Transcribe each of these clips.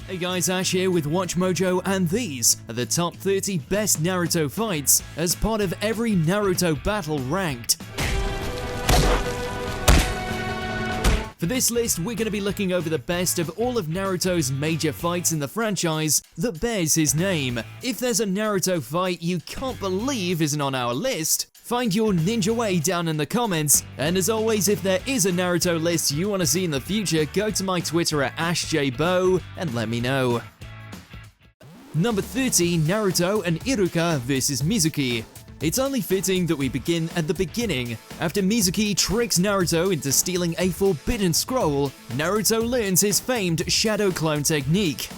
Hey guys, Ash here with WatchMojo, and these are the top 30 best Naruto fights as part of every Naruto battle ranked. For this list, we're going to be looking over the best of all of Naruto's major fights in the franchise that bears his name. If there's a Naruto fight you can't believe isn't on our list, find your ninja way down in the comments, and as always, if there is a Naruto list you want to see in the future, go to my Twitter at AshJBo and let me know. Number 30, Naruto and Iruka vs Mizuki. It's only fitting that we begin at the beginning. After Mizuki tricks Naruto into stealing a forbidden scroll, Naruto learns his famed shadow clone technique.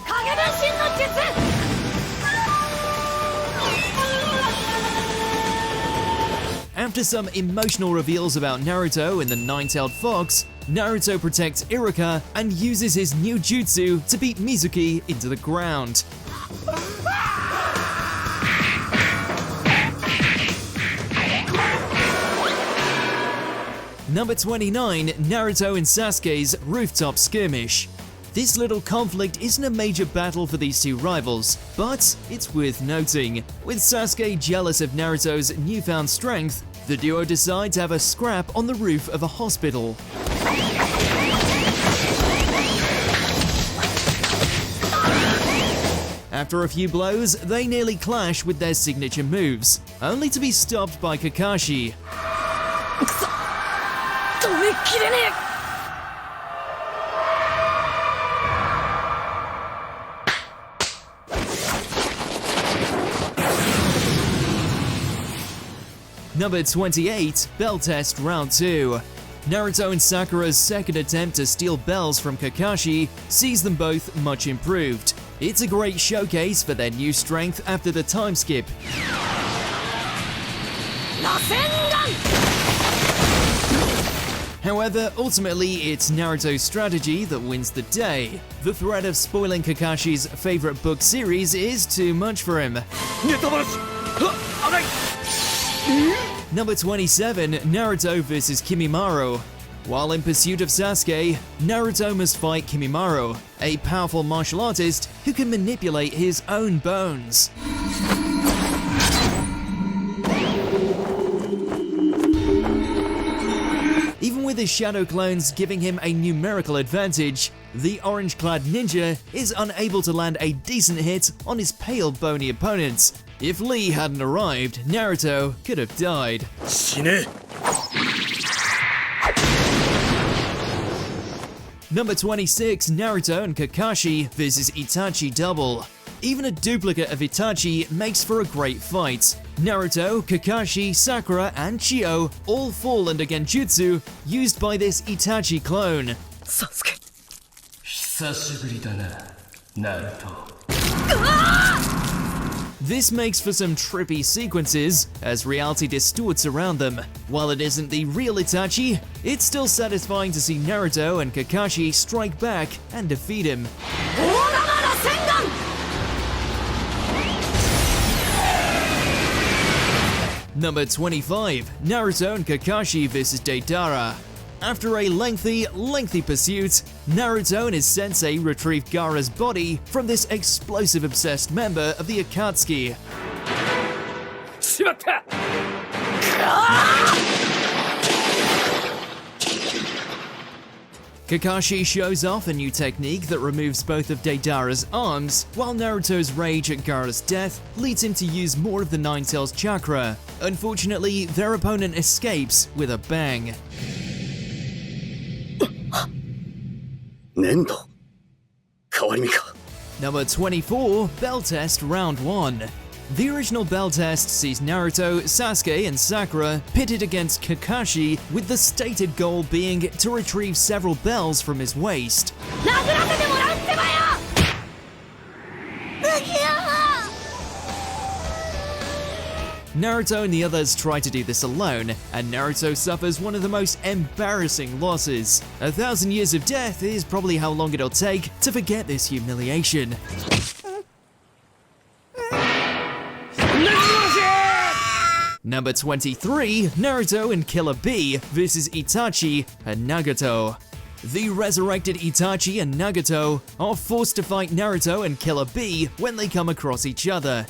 After some emotional reveals about Naruto and the Nine-Tailed Fox, Naruto protects Iruka and uses his new jutsu to beat Mizuki into the ground. Number 29, Naruto and Sasuke's rooftop skirmish. This little conflict isn't a major battle for these two rivals, but it's worth noting. With Sasuke jealous of Naruto's newfound strength, the duo decide to have a scrap on the roof of a hospital. After a few blows, they nearly clash with their signature moves, only to be stopped by Kakashi. Number 28, Bell Test Round 2. Naruto and Sakura's second attempt to steal bells from Kakashi sees them both much improved. It's a great showcase for their new strength after the time skip. However, ultimately, it's Naruto's strategy that wins the day. The threat of spoiling Kakashi's favorite book series is too much for him. Number 27, Naruto vs Kimimaro. While in pursuit of Sasuke, Naruto must fight Kimimaro, a powerful martial artist who can manipulate his own bones. Even with his shadow clones giving him a numerical advantage, the orange-clad ninja is unable to land a decent hit on his pale, bony opponents. If Lee hadn't arrived, Naruto could have died. Number 26, Naruto and Kakashi vs Itachi double. Even a duplicate of Itachi makes for a great fight. Naruto, Kakashi, Sakura, and Chio all fall under genjutsu used by this Itachi clone. Sasuke. This makes for some trippy sequences as reality distorts around them. While it isn't the real Itachi, it's still satisfying to see Naruto and Kakashi strike back and defeat him. Number 25, Naruto and Kakashi vs Deidara. After a lengthy pursuit, Naruto and his sensei retrieve Gaara's body from this explosive-obsessed member of the Akatsuki. Kakashi shows off a new technique that removes both of Deidara's arms, while Naruto's rage at Gaara's death leads him to use more of the Nine-Tails chakra. Unfortunately, their opponent escapes with a bang. Number 24, Bell Test Round 1. The original Bell Test sees Naruto, Sasuke, and Sakura pitted against Kakashi, with the stated goal being to retrieve several bells from his waist. Naruto and the others try to do this alone, and Naruto suffers one of the most embarrassing losses. 1,000 years of death is probably how long it'll take to forget this humiliation. Number 23, Naruto and Killer Bee vs Itachi and Nagato. The resurrected Itachi and Nagato are forced to fight Naruto and Killer Bee when they come across each other.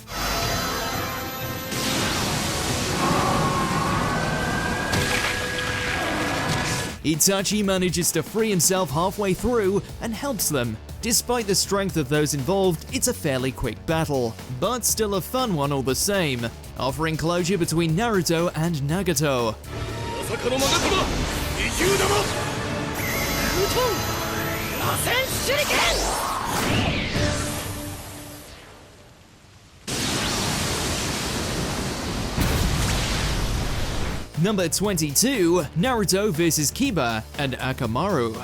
Itachi manages to free himself halfway through and helps them. Despite the strength of those involved, it's a fairly quick battle, but still a fun one all the same, offering closure between Naruto and Nagato. Number 22, Naruto vs. Kiba and Akamaru.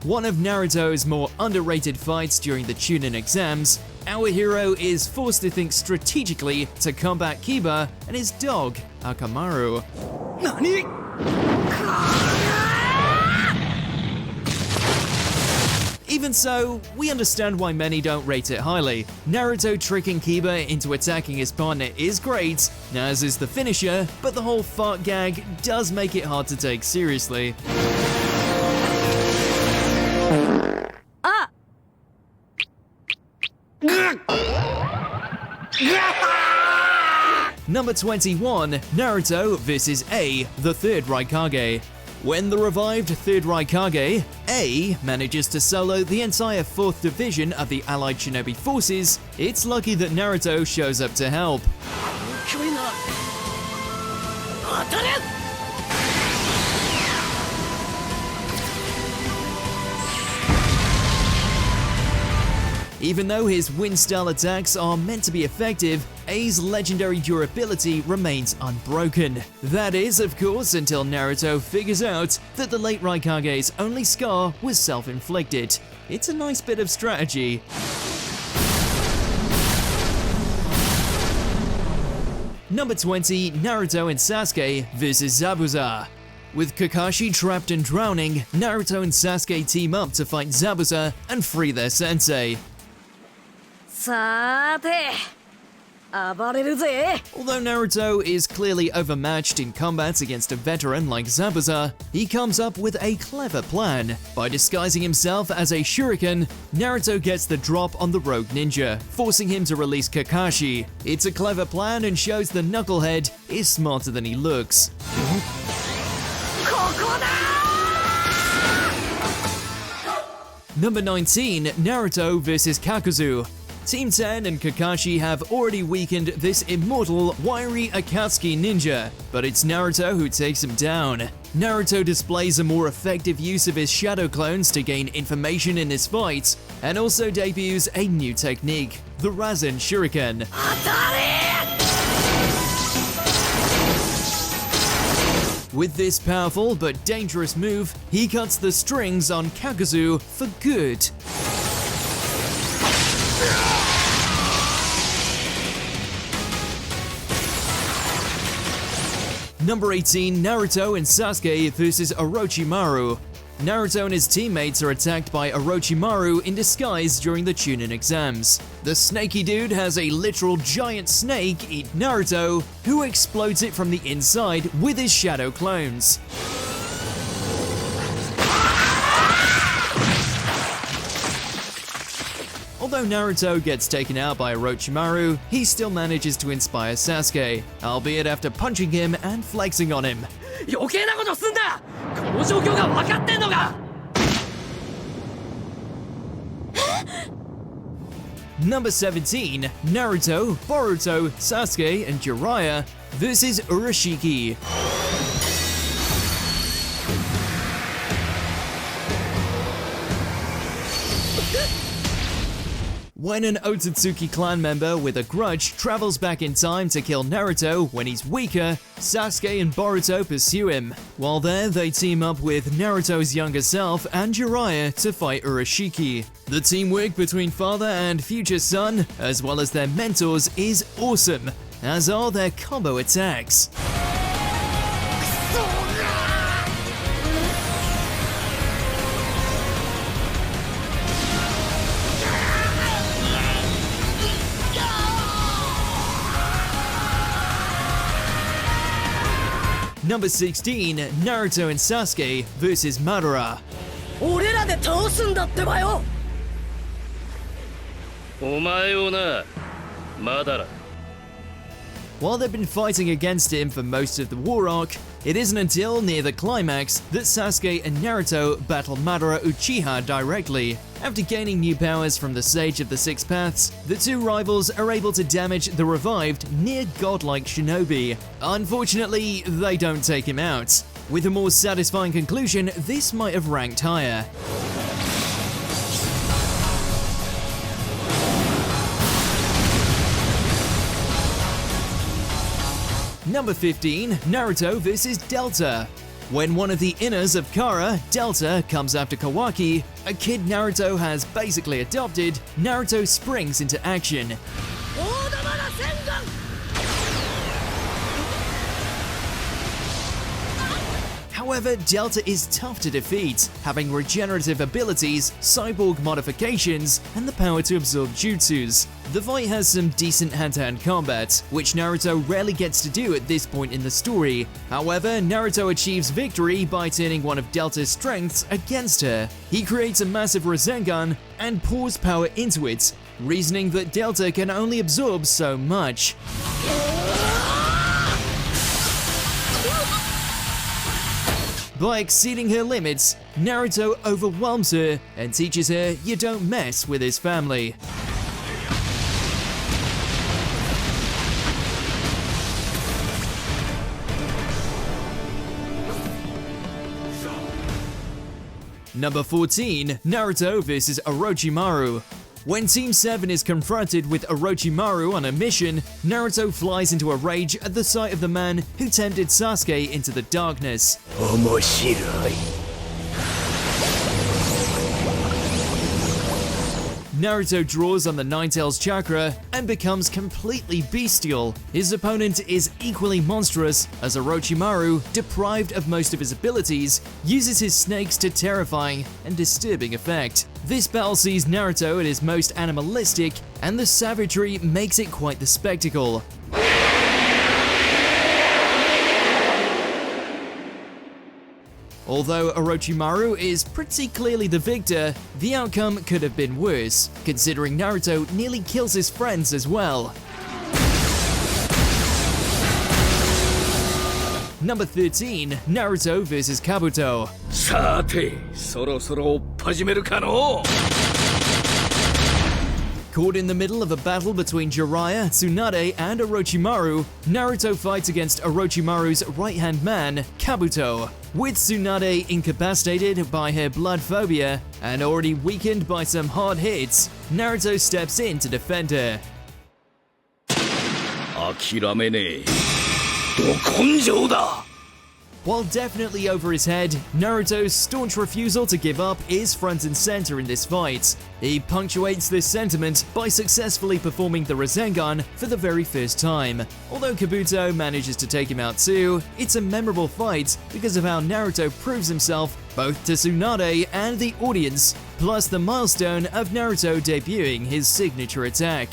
One of Naruto's more underrated fights during the Chunin exams, our hero is forced to think strategically to combat Kiba and his dog, Akamaru. NANI?! Even so, we understand why many don't rate it highly. Naruto tricking Kiba into attacking his partner is great, as is the finisher, but the whole fart gag does make it hard to take seriously. Number 21, Naruto vs. A, the third Raikage. When the revived third Raikage, A, manages to solo the entire 4th division of the allied shinobi forces, it's lucky that Naruto shows up to help. Even though his wind-style attacks are meant to be effective, A's legendary durability remains unbroken. That is, of course, until Naruto figures out that the late Raikage's only scar was self-inflicted. It's a nice bit of strategy. Number 20, Naruto and Sasuke vs. Zabuza. With Kakashi trapped and drowning, Naruto and Sasuke team up to fight Zabuza and free their sensei. Although Naruto is clearly overmatched in combat against a veteran like Zabuza, he comes up with a clever plan. By disguising himself as a shuriken, Naruto gets the drop on the rogue ninja, forcing him to release Kakashi. It's a clever plan and shows the knucklehead is smarter than he looks. Number 19, Naruto vs. Kakuzu. Team 10 and Kakashi have already weakened this immortal, wiry Akatsuki ninja, but it's Naruto who takes him down. Naruto displays a more effective use of his shadow clones to gain information in his fights, and also debuts a new technique, the Rasen Shuriken. With this powerful but dangerous move, he cuts the strings on Kakuzu for good. Number 18, Naruto and Sasuke vs. Orochimaru. Naruto and his teammates are attacked by Orochimaru in disguise during the Chunin exams. The snaky dude has a literal giant snake eat Naruto, who explodes it from the inside with his shadow clones. Although Naruto gets taken out by Orochimaru, he still manages to inspire Sasuke, albeit after punching him and flexing on him. Number 17, Naruto, Boruto, Sasuke, and Jiraiya vs. Urashiki. When an Otsutsuki clan member with a grudge travels back in time to kill Naruto when he's weaker, Sasuke and Boruto pursue him. While there, they team up with Naruto's younger self and Jiraiya to fight Urashiki. The teamwork between father and future son, as well as their mentors, is awesome, as are their combo attacks. Number 16, Naruto and Sasuke vs. Madara. 俺らで倒すんだってばよ。お前をな、まだら。 While they've been fighting against him for most of the war arc, it isn't until near the climax that Sasuke and Naruto battle Madara Uchiha directly. After gaining new powers from the Sage of the Six Paths, the two rivals are able to damage the revived, near-godlike shinobi. Unfortunately, they don't take him out. With a more satisfying conclusion, this might have ranked higher. Number 15, Naruto vs. Delta. When one of the inners of Gaara, Delta, comes after Kawaki, a kid Naruto has basically adopted, Naruto springs into action. However, Delta is tough to defeat, having regenerative abilities, cyborg modifications, and the power to absorb jutsus. The fight has some decent hand-to-hand combat, which Naruto rarely gets to do at this point in the story. However, Naruto achieves victory by turning one of Delta's strengths against her. He creates a massive Rasengan and pours power into it, reasoning that Delta can only absorb so much. By exceeding her limits, Naruto overwhelms her and teaches her you don't mess with his family. Number 14, Naruto vs. Orochimaru. When Team 7 is confronted with Orochimaru on a mission, Naruto flies into a rage at the sight of the man who tempted Sasuke into the darkness. Naruto draws on the Nine-Tails chakra and becomes completely bestial. His opponent is equally monstrous as Orochimaru, deprived of most of his abilities, uses his snakes to terrifying and disturbing effect. This battle sees Naruto at his most animalistic, and the savagery makes it quite the spectacle. Although Orochimaru is pretty clearly the victor, the outcome could have been worse, considering Naruto nearly kills his friends as well. Number 13, Naruto vs. Kabuto. さて、そろそろ追っ始めるかの? Caught in the middle of a battle between Jiraiya, Tsunade, and Orochimaru, Naruto fights against Orochimaru's right-hand man, Kabuto. With Tsunade incapacitated by her blood phobia and already weakened by some hard hits, Naruto steps in to defend her. 諦めねえ。ど根性だ! While definitely over his head, Naruto's staunch refusal to give up is front and center in this fight. He punctuates this sentiment by successfully performing the Rasengan for the very first time. Although Kabuto manages to take him out too, it's a memorable fight because of how Naruto proves himself both to Tsunade and the audience, plus the milestone of Naruto debuting his signature attack.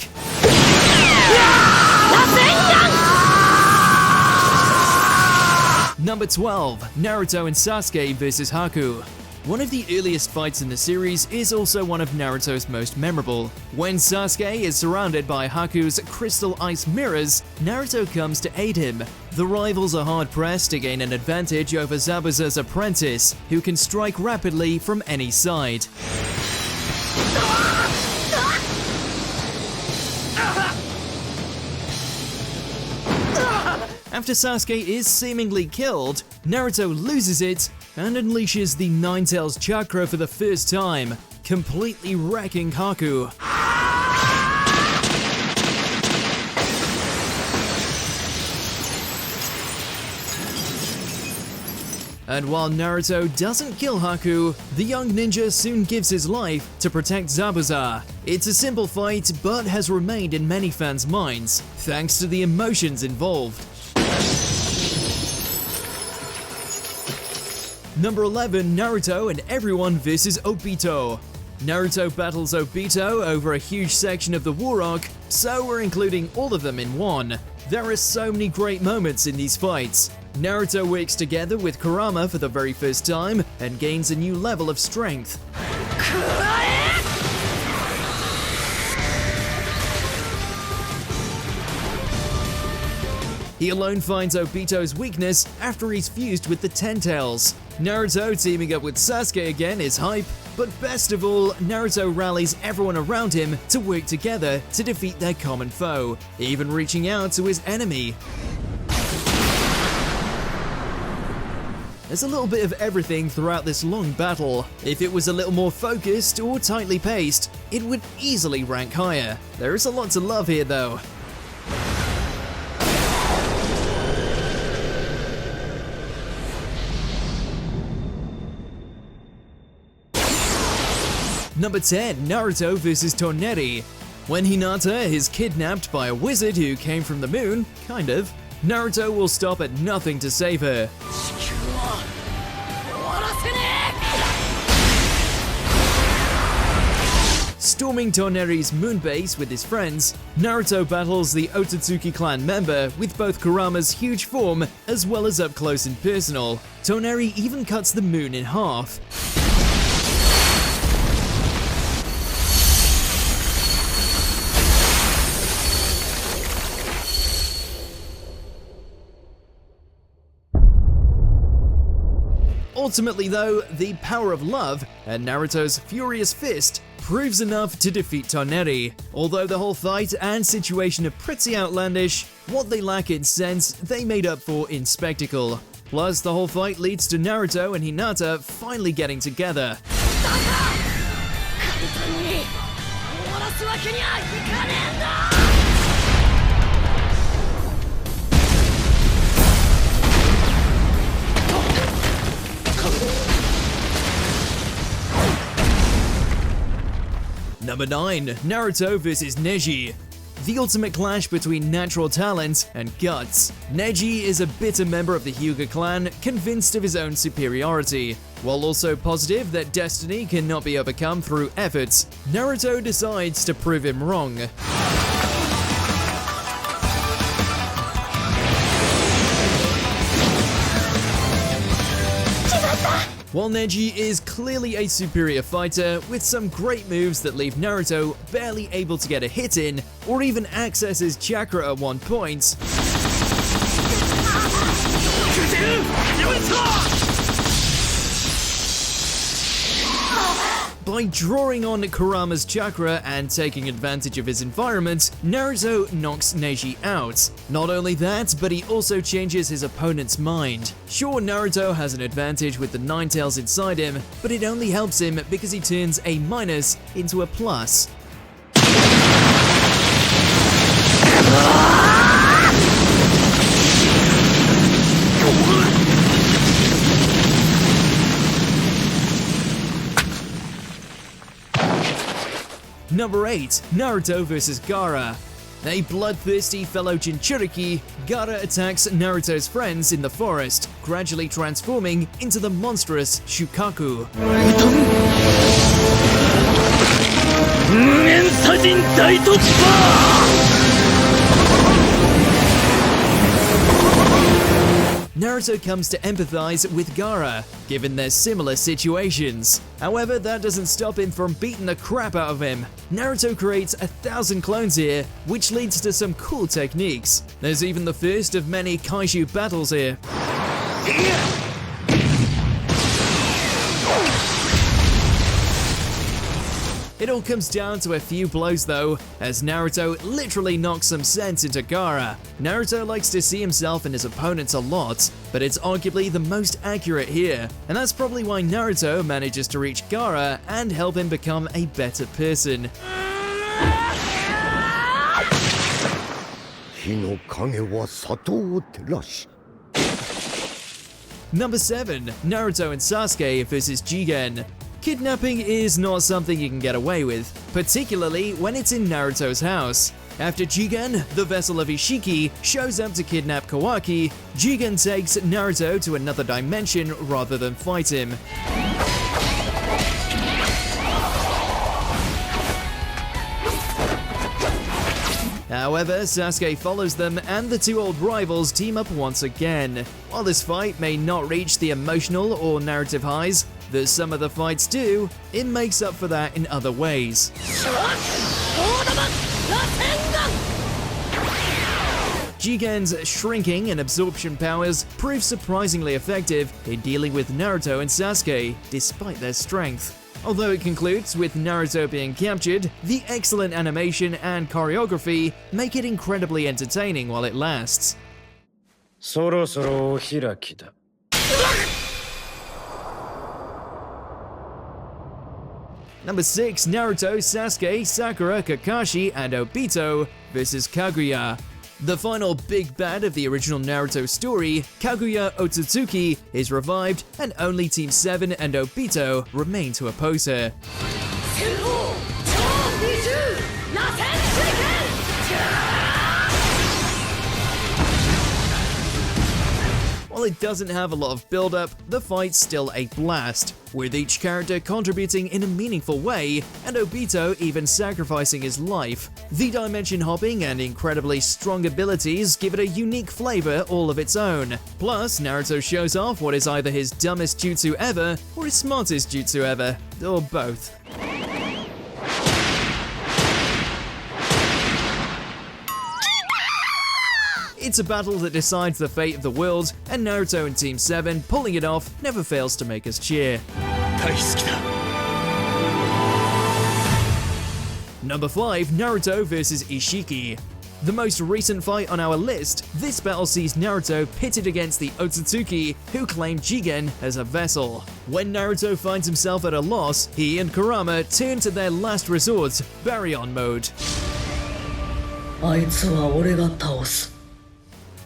Number 12, Naruto and Sasuke vs. Haku. One of the earliest fights in the series is also one of Naruto's most memorable. When Sasuke is surrounded by Haku's crystal ice mirrors, Naruto comes to aid him. The rivals are hard-pressed to gain an advantage over Zabuza's apprentice, who can strike rapidly from any side. After Sasuke is seemingly killed, Naruto loses it and unleashes the Nine-Tails chakra for the first time, completely wrecking Haku. And while Naruto doesn't kill Haku, the young ninja soon gives his life to protect Zabuza. It's a simple fight, but has remained in many fans' minds, thanks to the emotions involved. Number 11, Naruto and everyone vs. Obito. Naruto battles Obito over a huge section of the war arc, so we're including all of them in one. There are so many great moments in these fights. Naruto works together with Kurama for the very first time and gains a new level of strength. He alone finds Obito's weakness after he's fused with the Ten Tails. Naruto teaming up with Sasuke again is hype, but best of all, Naruto rallies everyone around him to work together to defeat their common foe, even reaching out to his enemy. There's a little bit of everything throughout this long battle. If it was a little more focused or tightly paced, it would easily rank higher. There is a lot to love here though. Number 10, Naruto vs Toneri. When Hinata is kidnapped by a wizard who came from the moon, kind of, Naruto will stop at nothing to save her. Storming Toneri's moon base with his friends, Naruto battles the Otsutsuki clan member with both Kurama's huge form as well as up close and personal. Toneri even cuts the moon in half. Ultimately though, the power of love and Naruto's furious fist proves enough to defeat Toneri. Although the whole fight and situation are pretty outlandish, what they lack in sense, they made up for in spectacle. Plus, the whole fight leads to Naruto and Hinata finally getting together. Number 9, Naruto vs Neji. The ultimate clash between natural talent and guts. Neji is a bitter member of the Hyuga clan, convinced of his own superiority. While also positive that destiny cannot be overcome through efforts, Naruto decides to prove him wrong. While Neji is clearly a superior fighter with some great moves that leave Naruto barely able to get a hit in or even access his chakra at one point, by drawing on Kurama's chakra and taking advantage of his environment, Naruto knocks Neji out. Not only that, but he also changes his opponent's mind. Sure, Naruto has an advantage with the Nine Tails inside him, but it only helps him because he turns a minus into a plus. Number 8, Naruto vs Gaara. A bloodthirsty fellow Jinchuriki, Gaara attacks Naruto's friends in the forest, gradually transforming into the monstrous Shukaku. Naruto comes to empathize with Gaara, given their similar situations. However, that doesn't stop him from beating the crap out of him. Naruto creates 1,000 clones here, which leads to some cool techniques. There's even the first of many kaiju battles here. It all comes down to a few blows though, as Naruto literally knocks some sense into Gaara. Naruto likes to see himself and his opponents a lot, but it's arguably the most accurate here, and that's probably why Naruto manages to reach Gaara and help him become a better person. Number 7, Naruto and Sasuke vs Jigen. Kidnapping is not something you can get away with, particularly when it's in Naruto's house. After Jigen, the vessel of Ishiki, shows up to kidnap Kawaki, Jigen takes Naruto to another dimension rather than fight him. However, Sasuke follows them and the two old rivals team up once again. While this fight may not reach the emotional or narrative highs that some of the fights do, it makes up for that in other ways. Jigen's shrinking and absorption powers prove surprisingly effective in dealing with Naruto and Sasuke, despite their strength. Although it concludes with Naruto being captured, the excellent animation and choreography make it incredibly entertaining while it lasts. そろそろお開きだ。Number 6, Naruto, Sasuke, Sakura, Kakashi, and Obito vs. Kaguya. The final big bad of the original Naruto story, Kaguya Otsutsuki, is revived and only Team 7 and Obito remain to oppose her. While it doesn't have a lot of build-up, the fight's still a blast, with each character contributing in a meaningful way, and Obito even sacrificing his life. The dimension hopping and incredibly strong abilities give it a unique flavor all of its own. Plus, Naruto shows off what is either his dumbest jutsu ever, or his smartest jutsu ever, or both. It's a battle that decides the fate of the world, and Naruto and Team 7 pulling it off never fails to make us cheer. Number 5, Naruto vs. Ishiki. The most recent fight on our list, this battle sees Naruto pitted against the Otsutsuki, who claim Jigen as a vessel. When Naruto finds himself at a loss, he and Kurama turn to their last resort, Baryon mode.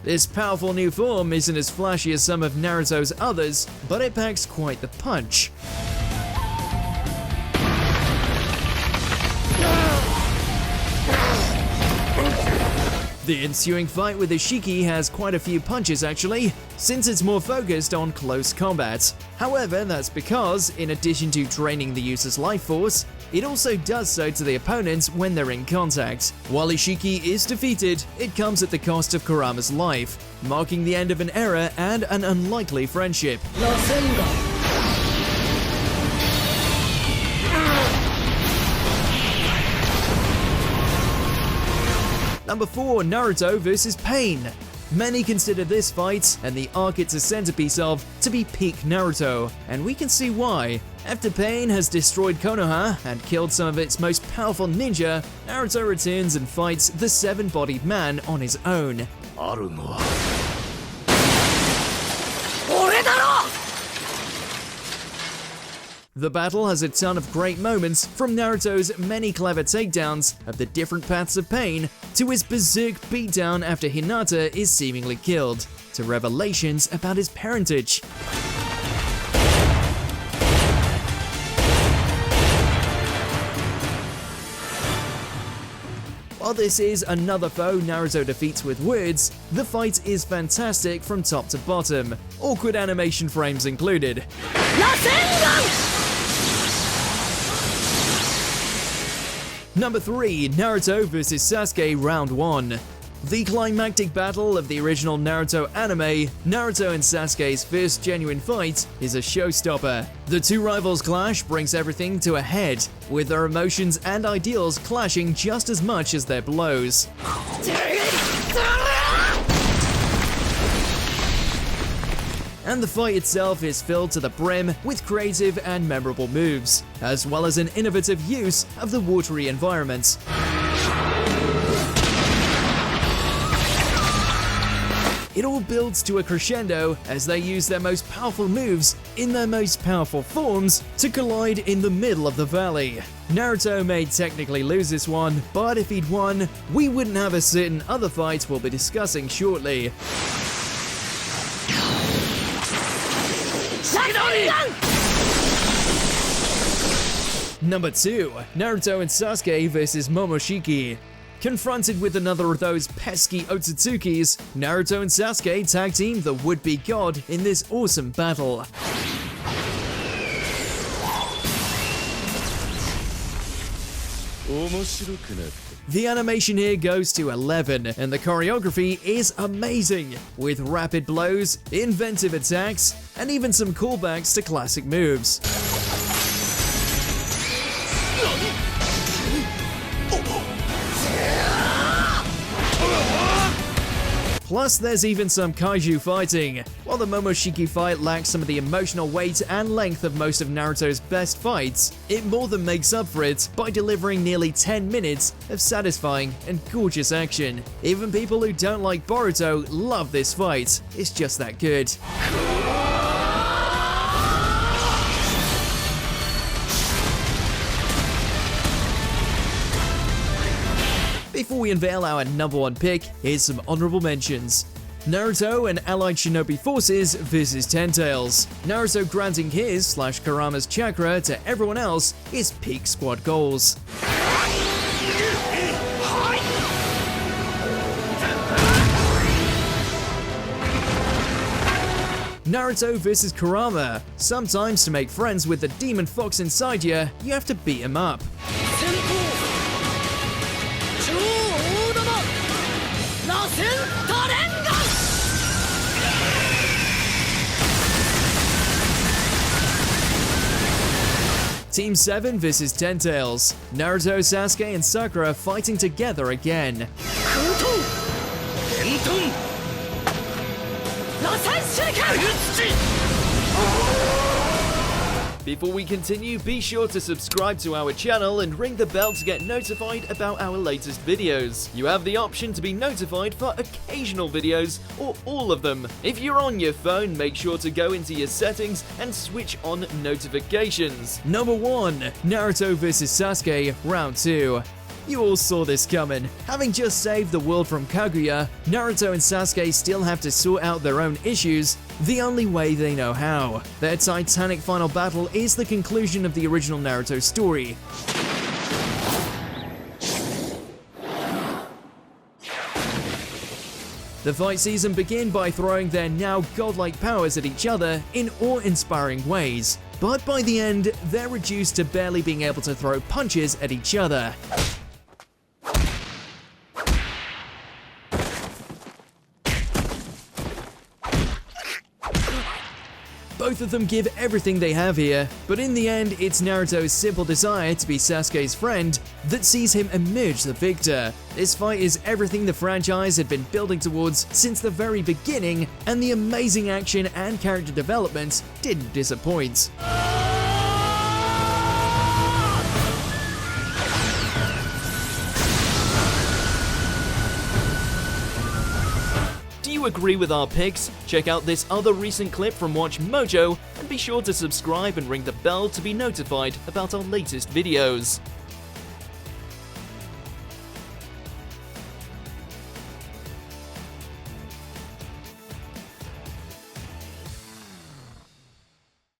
This powerful new form isn't as flashy as some of Naruto's others, but it packs quite the punch. The ensuing fight with Ishiki has quite a few punches actually, since it's more focused on close combat. However, that's because, in addition to draining the user's life force, it also does so to the opponents when they're in contact. While Ishiki is defeated, it comes at the cost of Kurama's life, marking the end of an era and an unlikely friendship. Number 4, Naruto vs. Pain. Many consider this fight, and the arc it's a centerpiece of, to be peak Naruto, and we can see why. After Pain has destroyed Konoha and killed some of its most powerful ninja, Naruto returns and fights the seven-bodied man on his own. The battle has a ton of great moments, from Naruto's many clever takedowns of the different paths of Pain, to his berserk beatdown after Hinata is seemingly killed, to revelations about his parentage. While this is another foe Naruto defeats with words, the fight is fantastic from top to bottom, awkward animation frames included. Number 3, Naruto vs. Sasuke Round 1. The climactic battle of the original Naruto anime, Naruto and Sasuke's first genuine fight, is a showstopper. The two rivals' clash brings everything to a head, with their emotions and ideals clashing just as much as their blows. And the fight itself is filled to the brim with creative and memorable moves, as well as an innovative use of the watery environment. It all builds to a crescendo as they use their most powerful moves in their most powerful forms to collide in the middle of the valley. Naruto may technically lose this one, but if he'd won, we wouldn't have a certain other fight we'll be discussing shortly. Number 2, Naruto and Sasuke vs. Momoshiki. Confronted with another of those pesky Otsutsukis, Naruto and Sasuke tag team the would-be god in this awesome battle. The animation here goes to 11, and the choreography is amazing, with rapid blows, inventive attacks, and even some callbacks to classic moves. Plus, there's even some kaiju fighting. While the Momoshiki fight lacks some of the emotional weight and length of most of Naruto's best fights, it more than makes up for it by delivering nearly 10 minutes of satisfying and gorgeous action. Even people who don't like Boruto love this fight, it's just that good. Before we unveil our number 1 pick, here's some honorable mentions. Naruto and allied shinobi forces vs Ten-Tails. Naruto granting his/Kurama's chakra to everyone else is peak squad goals. Naruto vs Kurama. Sometimes to make friends with the demon fox inside you have to beat him up. Team 7 vs Ten-Tails. Naruto, Sasuke, and Sakura fighting together again. Before we continue, be sure to subscribe to our channel and ring the bell to get notified about our latest videos. You have the option to be notified for occasional videos or all of them. If you're on your phone, make sure to go into your settings and switch on notifications. Number 1. Naruto vs Sasuke, Round 2. You all saw this coming. Having just saved the world from Kaguya, Naruto and Sasuke still have to sort out their own issues the only way they know how. Their titanic final battle is the conclusion of the original Naruto story. The fight season begin by throwing their now godlike powers at each other in awe-inspiring ways, but by the end, they're reduced to barely being able to throw punches at each other. Both of them give everything they have here, but in the end, it's Naruto's simple desire to be Sasuke's friend that sees him emerge the victor. This fight is everything the franchise had been building towards since the very beginning, and the amazing action and character development didn't disappoint. Do you agree with our picks? Check out this other recent clip from WatchMojo and be sure to subscribe and ring the bell to be notified about our latest videos.